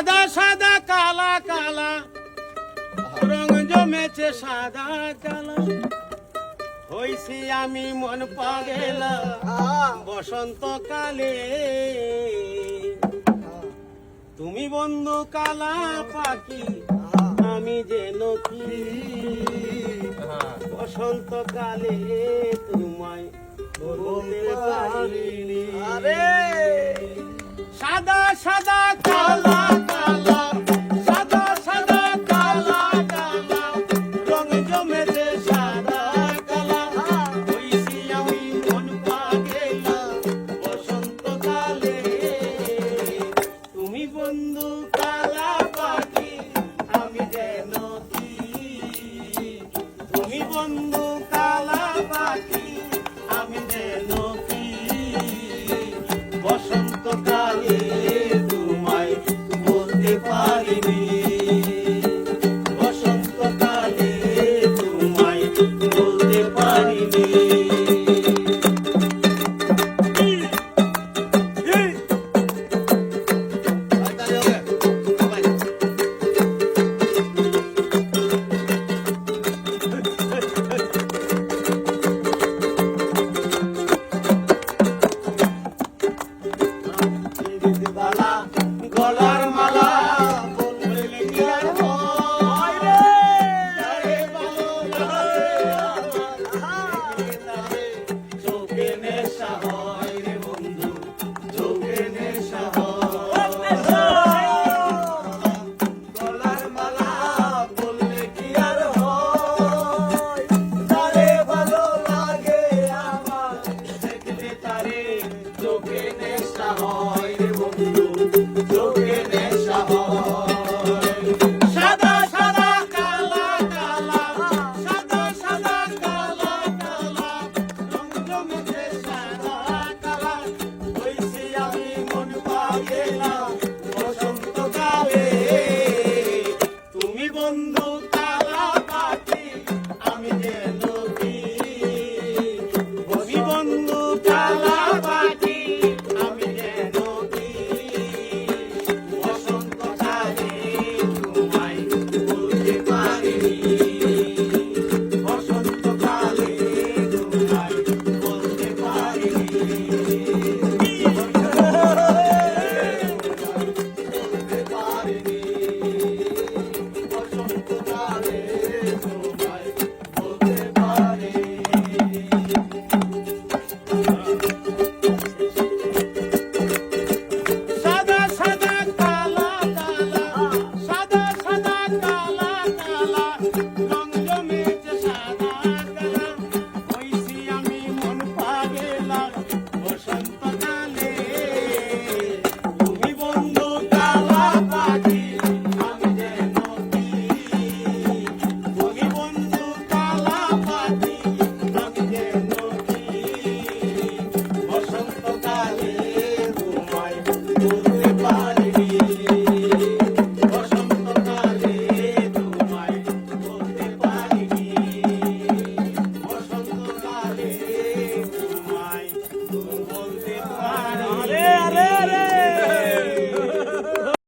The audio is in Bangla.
সাদা সাদা কালা কালা রং জমেছে সাদা কালা হইছি আমি মন পাগেলা বসন্তকালে তুমি বন্ধু কালা পাখি আমি যেন কি বসন্তকালে তোমায় বলতে পারিনি সাদা সাদা কালা কালা সাদা সাদা কালা কালা রং জমেছে সাদা কালা হইছি আমি মন পাগেলা বসন্তকালে তুমি বন্ধু কালা